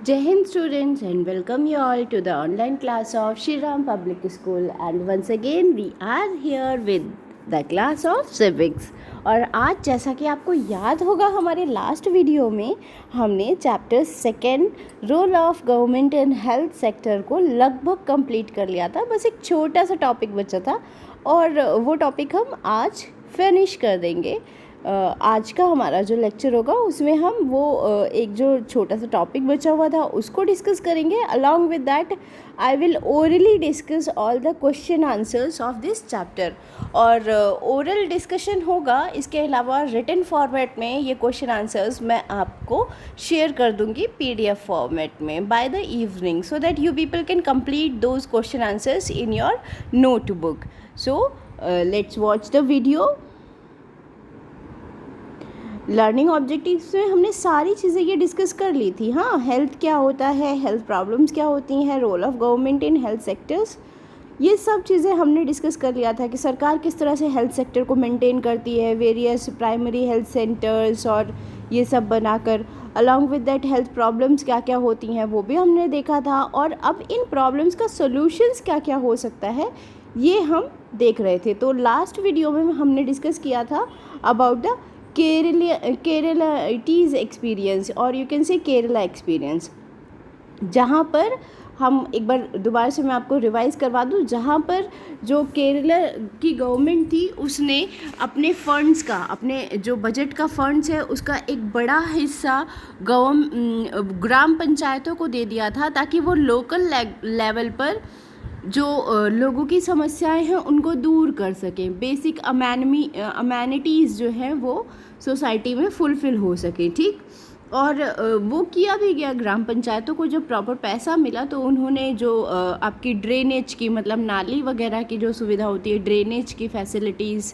Jai Hind students, and welcome you all to the online class of Shri Ram Public School, and once again we are here with the class of civics। और आज जैसा कि आपको याद होगा हमारे last video में हमने chapter second role of government in health sector को लगभग कंप्लीट कर लिया था। बस एक छोटा सा टॉपिक बचा था और वो टॉपिक हम आज फिनिश कर देंगे। आज का हमारा जो लेक्चर होगा उसमें हम वो एक जो छोटा सा टॉपिक बचा हुआ था उसको डिस्कस करेंगे। Along with that I will orally discuss all the question answers of this chapter. और ओरल डिस्कशन होगा, इसके अलावा रिटन फॉर्मेट में ये क्वेश्चन आंसर्स मैं आपको शेयर कर दूंगी PDF फॉर्मेट में by the evening, so that you people can complete those question answers in your notebook. So let's watch the video. Learning objectives में हमने सारी चीज़ें ये डिस्कस कर ली थी। हाँ, हेल्थ क्या होता है, हेल्थ प्रॉब्लम्स क्या होती हैं, role of government in health sectors, ये सब चीज़ें हमने डिस्कस कर लिया था कि सरकार किस तरह से हेल्थ सेक्टर को मेंटेन करती है, वेरियस प्राइमरी हेल्थ सेंटर्स और ये सब बनाकर। Along with that health problems क्या क्या होती हैं वो भी हमने देखा था, और अब इन प्रॉब्लम्स का सोल्यूशंस क्या क्या हो सकता है ये हम देख रहे थे। तो लास्ट वीडियो में हमने डिस्कस किया था अबाउट द केरलाटीज़ एक्सपीरियंस, और you can say Kerala experience, जहाँ पर हम एक बार दोबारा से मैं आपको रिवाइज़ करवा दूँ, जहाँ पर जो केरला की गवर्नमेंट थी उसने अपने फंड्स का, अपने जो बजट का फंड्स है उसका एक बड़ा हिस्सा ग्राम पंचायतों को दे दिया था, ताकि वो लोकल लेवल पर जो लोगों की समस्याएं हैं उनको दूर कर सकें, बेसिक अमेनिटीज़ जो हैं वो सोसाइटी में फुलफ़िल हो सके। ठीक, और वो किया भी गया। ग्राम पंचायतों को जब प्रॉपर पैसा मिला तो उन्होंने जो आपकी ड्रेनेज की, मतलब नाली वगैरह की जो सुविधा होती है, ड्रेनेज की फैसिलिटीज़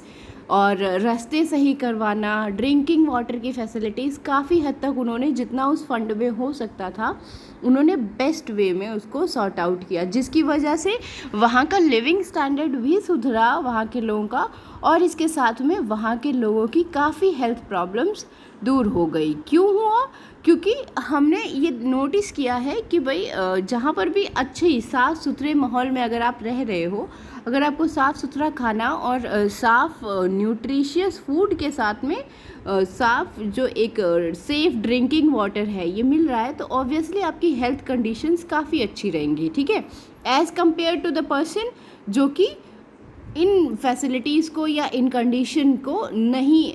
और रास्ते सही करवाना, ड्रिंकिंग वाटर की फैसिलिटीज़, काफ़ी हद तक उन्होंने जितना उस फंड में हो सकता था उन्होंने बेस्ट वे में उसको सॉर्ट आउट किया, जिसकी वजह से वहाँ का लिविंग स्टैंडर्ड भी सुधरा वहाँ के लोगों का, और इसके साथ में वहाँ के लोगों की काफ़ी हेल्थ प्रॉब्लम्स दूर हो गई। क्यों हुआ? क्योंकि हमने ये नोटिस किया है कि भाई जहाँ पर भी अच्छे साफ़ सुथरे माहौल में अगर आप रह रहे हो, अगर आपको साफ़ सुथरा खाना और साफ़ न्यूट्रिशियस फूड के साथ में साफ़ जो एक सेफ़ ड्रिंकिंग वाटर है ये मिल रहा है, तो ऑब्वियसली आपकी हेल्थ कंडीशंस काफ़ी अच्छी रहेंगी। ठीक है, as compare to the person जो कि इन फैसिलिटीज़ को या इन कंडीशन को नहीं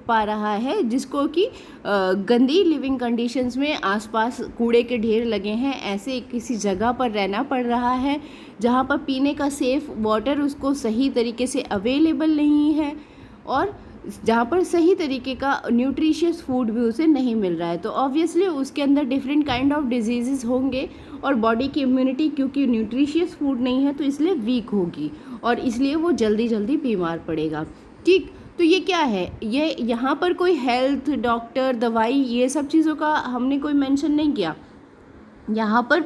पा रहा है, जिसको कि गंदी लिविंग कंडीशंस में आसपास कूड़े के ढेर लगे हैं, ऐसे किसी जगह पर रहना पड़ रहा है जहाँ पर पीने का सेफ़ वाटर उसको सही तरीके से अवेलेबल नहीं है, और जहाँ पर सही तरीके का न्यूट्रिशियस फूड भी उसे नहीं मिल रहा है। तो ऑब्वियसली उसके अंदर डिफरेंट काइंड ऑफ डिजीज़ होंगे, और बॉडी की इम्यूनिटी क्योंकि न्यूट्रिशियस फूड नहीं है तो इसलिए वीक होगी, और इसलिए वो जल्दी जल्दी बीमार पड़ेगा। ठीक, तो ये क्या है, ये यहाँ पर कोई हेल्थ डॉक्टर दवाई ये सब चीज़ों का हमने कोई मेंशन नहीं किया। यहाँ पर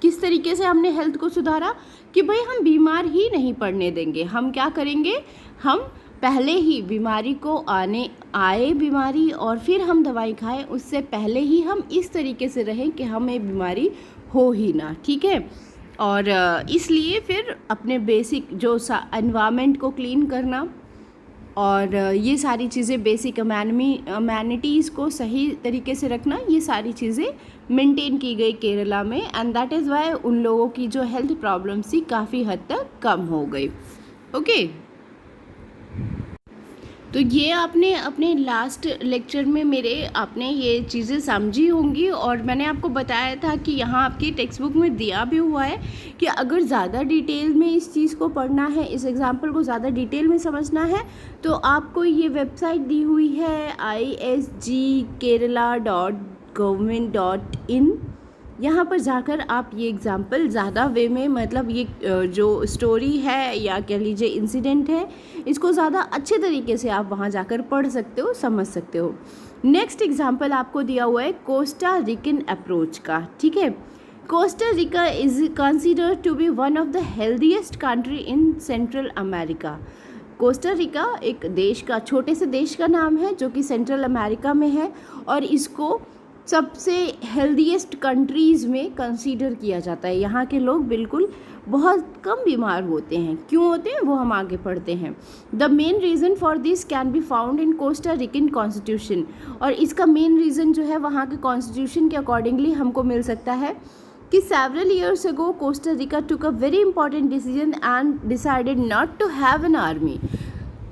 किस तरीके से हमने हेल्थ को सुधारा कि भाई हम बीमार ही नहीं पड़ने देंगे। हम क्या करेंगे, हम पहले ही बीमारी को आए बीमारी और फिर हम दवाई खाएं, उससे पहले ही हम इस तरीके से रहें कि हमें बीमारी हो ही ना। ठीक है, और इसलिए फिर अपने बेसिक जो एनवायरनमेंट को क्लीन करना और ये सारी चीज़ें, बेसिक अमेनिटीज़ को सही तरीके से रखना, ये सारी चीज़ें मेंटेन की गई केरला में, एंड दैट इज़ वाई उन लोगों की जो हेल्थ प्रॉब्लम्स थी काफ़ी हद तक कम हो गई। ओके, तो ये आपने अपने लास्ट लेक्चर में आपने ये चीज़ें समझी होंगी, और मैंने आपको बताया था कि यहाँ आपकी टेक्स्ट बुक में दिया भी हुआ है कि अगर ज़्यादा डिटेल में इस चीज़ को पढ़ना है, इस एग्जाम्पल को ज़्यादा डिटेल में समझना है, तो आपको ये वेबसाइट दी हुई है isgkerala.government.in। यहाँ पर जाकर आप ये एग्ज़ाम्पल ज़्यादा वे में, मतलब ये जो स्टोरी है या कह लीजिए इंसिडेंट है, इसको ज़्यादा अच्छे तरीके से आप वहाँ जाकर पढ़ सकते हो, समझ सकते हो। नेक्स्ट एग्ज़ाम्पल आपको दिया हुआ है कोस्टा रिकन अप्रोच का। ठीक है, Costa Rica is considered to be one of the healthiest country in Central America. Costa Rica एक देश का, छोटे से देश का नाम है जो कि सेंट्रल अमेरिका में है, और इसको सबसे हेल्दीएस्ट कंट्रीज़ में कंसीडर किया जाता है। यहाँ के लोग बिल्कुल बहुत कम बीमार होते हैं। क्यों होते हैं वो हम आगे पढ़ते हैं। The main reason for this can be found in Costa Rican constitution, और इसका मेन रीज़न जो है वहाँ के कॉन्स्टिट्यूशन के अकॉर्डिंगली हमको मिल सकता है कि several years ago Costa Rica took a very important decision and decided not to have an army।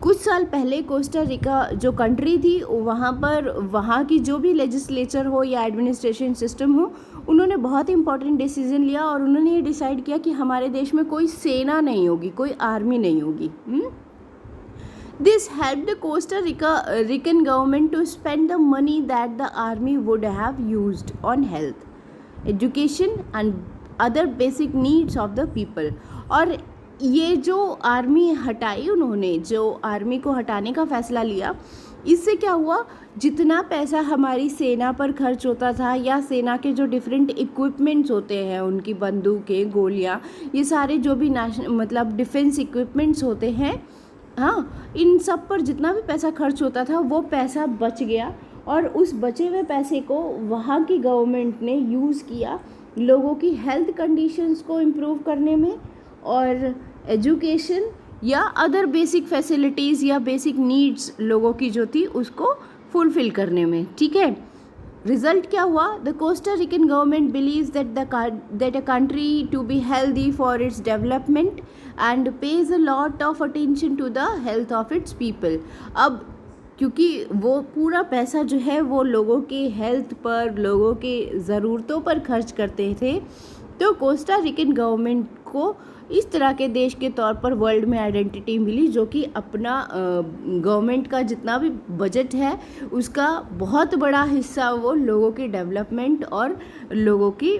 कुछ साल पहले कोस्टा रिका जो कंट्री थी वहाँ पर वहाँ की जो भी लेजिस्लेचर हो या एडमिनिस्ट्रेशन सिस्टम हो, उन्होंने बहुत इंपॉर्टेंट डिसीजन लिया और उन्होंने ये डिसाइड किया कि हमारे देश में कोई सेना नहीं होगी, कोई आर्मी नहीं होगी। This helped the Costa Rican government to spend the money that the army would have used on health, education and other basic needs of the people। और ये जो आर्मी हटाई उन्होंने, जो आर्मी को हटाने का फ़ैसला लिया, इससे क्या हुआ, जितना पैसा हमारी सेना पर खर्च होता था या सेना के जो डिफरेंट इक्विपमेंट्स होते हैं, उनकी बंदूकें, गोलियां, ये सारे जो भी मतलब डिफेंस इक्विपमेंट्स होते हैं, हाँ, इन सब पर जितना भी पैसा खर्च होता था वो पैसा बच गया और उस बचे हुए पैसे को वहाँ की गवर्नमेंट ने यूज़ किया लोगों की हेल्थ कंडीशंस को इम्प्रूव करने में और एजुकेशन या अदर बेसिक फैसिलिटीज़ या बेसिक नीड्स लोगों की जो थी उसको फुलफ़िल करने में। ठीक है, रिजल्ट क्या हुआ, the Costa Rican government believes that a country to be healthy for its development and pays a lot of attention to the health of its people. अब क्योंकि वो पूरा पैसा जो है वो लोगों के हेल्थ पर, लोगों के ज़रूरतों पर खर्च करते थे, तो कोस्टा रिकन गवर्नमेंट को इस तरह के देश के तौर पर वर्ल्ड में आइडेंटिटी मिली, जो कि अपना गवर्नमेंट का जितना भी बजट है उसका बहुत बड़ा हिस्सा वो लोगों की डेवलपमेंट और लोगों की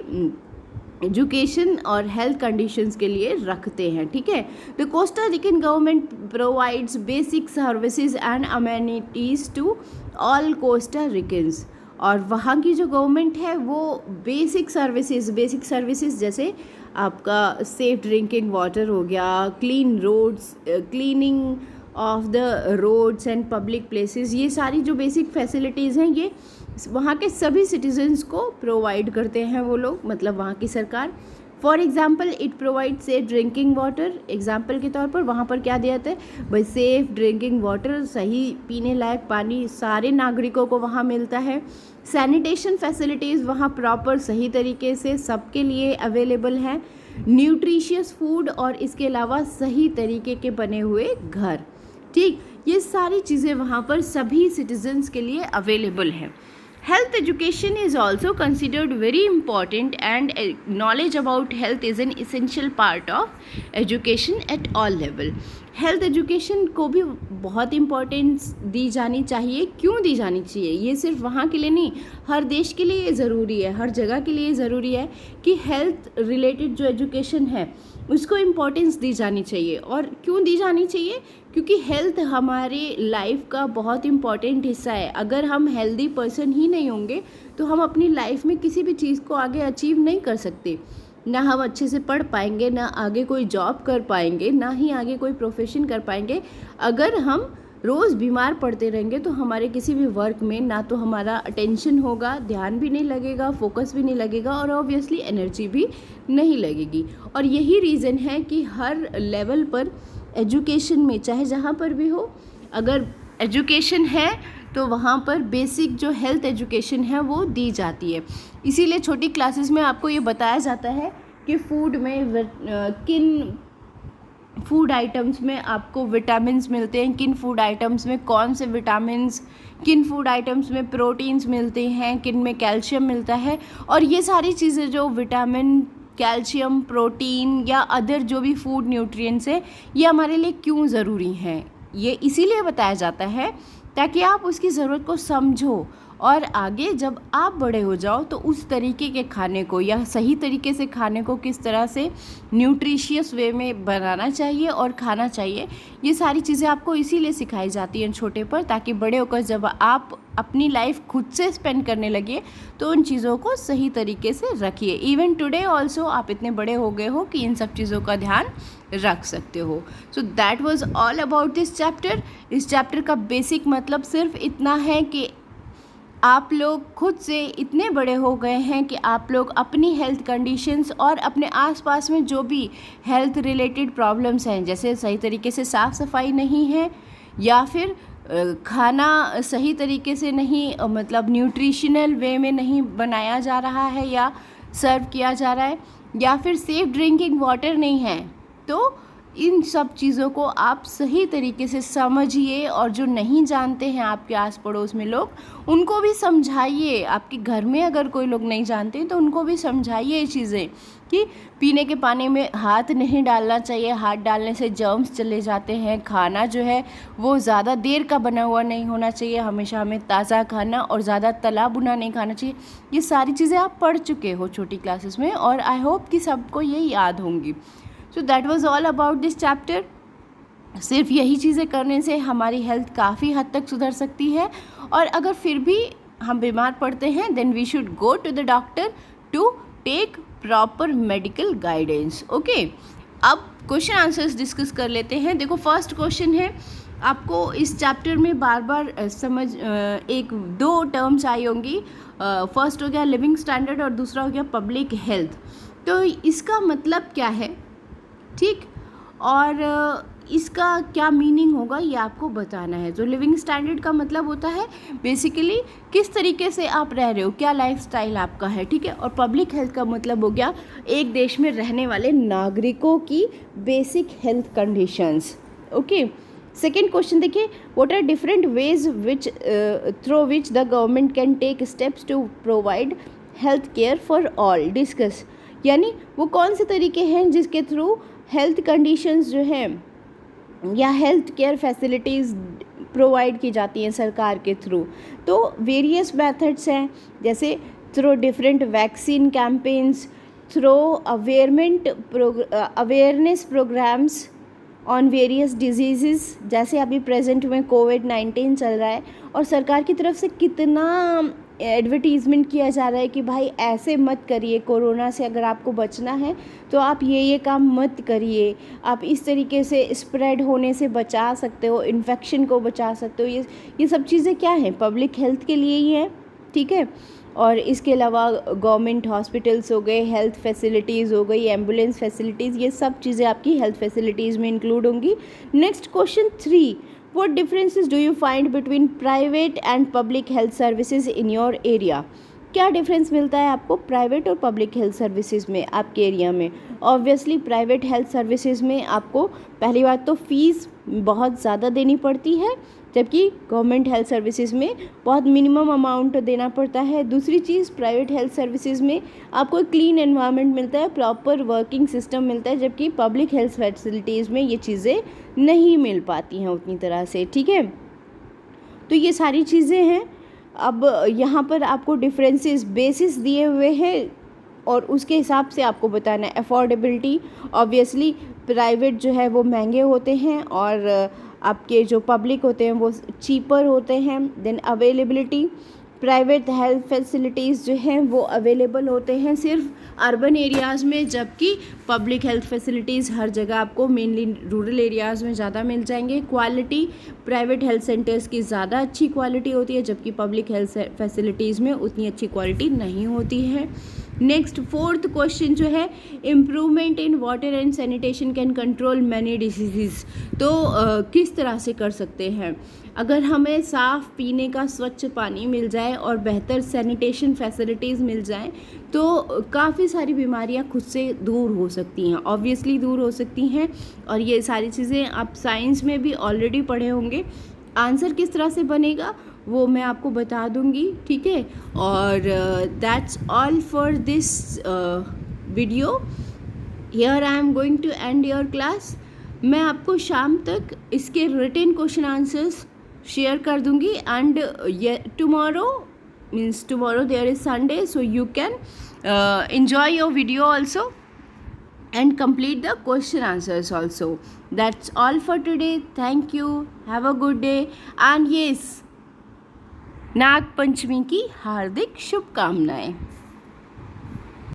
एजुकेशन और हेल्थ कंडीशंस के लिए रखते हैं। ठीक है, the Costa Rican government provides basic services and amenities to all Costa Ricans. और वहाँ की जो गवर्नमेंट है वो बेसिक सर्विसेज जैसे आपका सेफ ड्रिंकिंग वाटर हो गया, clean roads, cleaning of the roads and public places, ये सारी जो बेसिक फैसिलिटीज़ हैं ये वहाँ के सभी सिटीजन्स को प्रोवाइड करते हैं वो लोग, मतलब वहाँ की सरकार। For example it provide safe drinking water, example के तौर पर वहाँ पर क्या दिया जाता है भाई, सेफ ड्रिंकिंग वाटर, सही पीने लायक पानी सारे नागरिकों को वहाँ मिलता है। सैनिटेशन फैसिलिटीज़ वहाँ प्रॉपर सही तरीके से सबके लिए अवेलेबल हैं। न्यूट्रिशियस फूड और इसके अलावा सही तरीके के बने हुए घर। ठीक, ये सारी चीज़ें वहाँ पर सभी सिटीजन्स के लिए अवेलेबल हैं। Health education is also considered very important and knowledge about health is an essential part of education at all level। Health education को भी बहुत इम्पोर्टेंस दी जानी चाहिए। क्यों दी जानी चाहिए, ये सिर्फ वहाँ के लिए नहीं, हर देश के लिए ये ज़रूरी है, हर जगह के लिए ज़रूरी है कि हेल्थ रिलेटेड जो एजुकेशन है उसको इम्पोर्टेंस दी जानी चाहिए। और क्यों दी जानी चाहिए, क्योंकि हेल्थ हमारे लाइफ का बहुत इम्पॉर्टेंट हिस्सा है। अगर हम हेल्दी पर्सन ही नहीं होंगे तो हम अपनी लाइफ में किसी भी चीज़ को आगे अचीव नहीं कर सकते। ना हम अच्छे से पढ़ पाएंगे, ना आगे कोई जॉब कर पाएंगे, ना ही आगे कोई प्रोफेशन कर पाएंगे। अगर हम रोज़ बीमार पड़ते रहेंगे तो हमारे किसी भी वर्क में ना तो हमारा अटेंशन होगा, ध्यान भी नहीं लगेगा, फोकस भी नहीं लगेगा और ऑब्वियसली एनर्जी भी नहीं लगेगी। और यही रीज़न है कि हर लेवल पर एजुकेशन में, चाहे जहाँ पर भी हो, अगर एजुकेशन है तो वहाँ पर बेसिक जो हेल्थ एजुकेशन है वो दी जाती है। इसीलिए छोटी क्लासेस में आपको ये बताया जाता है कि फूड में किन फूड आइटम्स में आपको विटामिन्स मिलते हैं, किन फूड आइटम्स में कौन से विटामिन्स, किन फूड आइटम्स में प्रोटीन्स मिलते हैं, किन में कैल्शियम मिलता है। और ये सारी चीज़ें जो विटामिन, कैल्शियम, प्रोटीन या अदर जो भी फूड न्यूट्रिएंट्स हैं, ये हमारे लिए क्यों ज़रूरी हैं, ये इसीलिए बताया जाता है ताकि आप उसकी ज़रूरत को समझो और आगे जब आप बड़े हो जाओ तो उस तरीके के खाने को या सही तरीके से खाने को किस तरह से न्यूट्रिशियस वे में बनाना चाहिए और खाना चाहिए, ये सारी चीज़ें आपको इसीलिए सिखाई जाती हैं छोटे पर, ताकि बड़े होकर जब आप अपनी लाइफ खुद से स्पेंड करने लगे तो उन चीज़ों को सही तरीके से रखिए। इवन टुडे ऑल्सो आप इतने बड़े हो गए हो कि इन सब चीज़ों का ध्यान रख सकते हो। So that was all about this chapter. इस चैप्टर का बेसिक मतलब सिर्फ इतना है कि आप लोग खुद से इतने बड़े हो गए हैं कि आप लोग अपनी हेल्थ कंडीशंस और अपने आसपास में जो भी हेल्थ रिलेटेड प्रॉब्लम्स हैं, जैसे सही तरीके से साफ़ सफाई नहीं है, या फिर खाना सही तरीके से नहीं, मतलब न्यूट्रिशनल वे में नहीं बनाया जा रहा है या सर्व किया जा रहा है, या फिर सेफ़ ड्रिंकिंग वाटर नहीं है, तो इन सब चीज़ों को आप सही तरीके से समझिए, और जो नहीं जानते हैं आपके आस पड़ोस में लोग, उनको भी समझाइए। आपके घर में अगर कोई लोग नहीं जानते तो उनको भी समझाइए ये चीज़ें कि पीने के पानी में हाथ नहीं डालना चाहिए, हाथ डालने से जर्म्स चले जाते हैं, खाना जो है वो ज़्यादा देर का बना हुआ नहीं होना चाहिए, हमेशा हमें ताज़ा खाना और ज़्यादा तला भुना नहीं खाना चाहिए। ये सारी चीज़ें आप पढ़ चुके हो छोटी क्लासेस में, और आई होप कि सबको ये याद होंगी। So that was all about this chapter. सिर्फ यही चीज़ें करने से हमारी हेल्थ काफ़ी हद तक सुधर सकती है, और अगर फिर भी हम बीमार पड़ते हैं then we should go to the doctor to take proper medical guidance. Okay, अब क्वेश्चन आंसर्स डिस्कस कर लेते हैं। देखो, फर्स्ट क्वेश्चन है, आपको इस चैप्टर में बार बार समझ एक दो टर्म्स आई होंगी। फर्स्ट हो गया लिविंग स्टैंडर्ड और दूसरा हो गया पब्लिक हेल्थ। तो इसका मतलब क्या है, ठीक, और इसका क्या मीनिंग होगा ये आपको बताना है। तो लिविंग स्टैंडर्ड का मतलब होता है बेसिकली किस तरीके से आप रह रहे हो, क्या लाइफस्टाइल आपका है, ठीक है। और पब्लिक हेल्थ का मतलब हो गया एक देश में रहने वाले नागरिकों की basic health conditions. Okay, second question देखिए, what are different ways which through which the government can take steps to provide health care for all, discuss. यानी वो कौन से तरीके हैं जिसके थ्रू हेल्थ कंडीशंस जो हैं या हेल्थ केयर फैसिलिटीज़ प्रोवाइड की जाती हैं सरकार के थ्रू। तो वेरियस मेथड्स हैं, जैसे through different vaccine campaigns, through awareness programmes on various diseases, जैसे अभी प्रेजेंट में कोविड-19 चल रहा है और सरकार की तरफ से कितना एडवर्टीज़मेंट किया जा रहा है कि भाई ऐसे मत करिए, कोरोना से अगर आपको बचना है तो आप ये काम मत करिए, आप इस तरीके से स्प्रेड होने से बचा सकते हो, इन्फेक्शन को बचा सकते हो। ये सब चीज़ें क्या हैं, पब्लिक हेल्थ के लिए ही हैं, ठीक है। और इसके अलावा गवर्नमेंट हॉस्पिटल्स हो गए, हेल्थ फैसिलिटीज़ हो गई, एम्बुलेंस फैसिलिटीज़, ये सब चीज़ें आपकी हेल्थ फैसिलिटीज़ में इंक्लूड होंगी। Next question 3, what differences do you find between private and public health services in your area? क्या डिफरेंस मिलता है आपको प्राइवेट और पब्लिक हेल्थ सर्विसेज में आपके एरिया में? ऑब्वियसली प्राइवेट हेल्थ सर्विसेज में आपको पहली बात तो फ़ीस बहुत ज़्यादा देनी पड़ती है, जबकि गवर्नमेंट हेल्थ सर्विसेज में बहुत मिनिमम अमाउंट देना पड़ता है। दूसरी चीज़, प्राइवेट हेल्थ सर्विसेज में आपको एक क्लीन एनवायरनमेंट मिलता है, प्रॉपर वर्किंग सिस्टम मिलता है, जबकि पब्लिक हेल्थ फैसिलिटीज़ में ये चीज़ें नहीं मिल पाती हैं उतनी तरह से, ठीक है। तो ये सारी चीज़ें हैं। अब यहाँ पर आपको डिफरेंसेस बेसिस दिए हुए हैं और उसके हिसाब से आपको बताना है। अफोर्डेबिलिटी, ऑब्वियसली प्राइवेट जो है वो महंगे होते हैं और आपके जो पब्लिक होते हैं वो चीपर होते हैं। Then availability, private health facilities जो हैं वो अवेलेबल होते हैं सिर्फ अर्बन एरियाज़ में, जबकि पब्लिक हेल्थ फैसिलिटीज़ हर जगह आपको मेनली रूरल एरियाज़ में ज़्यादा मिल जाएंगे। क्वालिटी, प्राइवेट हेल्थ सेंटर्स की ज़्यादा अच्छी क्वालिटी होती है, जबकि पब्लिक हेल्थ फैसिलिटीज़ में उतनी अच्छी क्वालिटी नहीं होती है। नेक्स्ट फोर्थ क्वेश्चन जो है, improvement in water and sanitation can control many disease. तो किस तरह से कर सकते हैं? अगर हमें साफ़ पीने का स्वच्छ पानी मिल जाए और बेहतर सैनिटेशन फैसिलिटीज़ मिल जाएं तो काफ़ी सारी बीमारियां खुद से दूर हो सकती हैं, ऑब्वियसली दूर हो सकती हैं। और ये सारी चीज़ें आप साइंस में भी ऑलरेडी पढ़े होंगे। आंसर किस तरह से बनेगा वो मैं आपको बता दूंगी, ठीक है। और that's all for this video. Here I am going to end your class. मैं आपको शाम तक इसके रिटन क्वेश्चन आंसर्स शेयर कर दूंगी and tomorrow means tomorrow there is Sunday, so you can enjoy your video also and complete the question answers also. That's all for today. Thank you. Have a good day. And yes, Nag Panchami की हार्दिक शुभकामनाएं।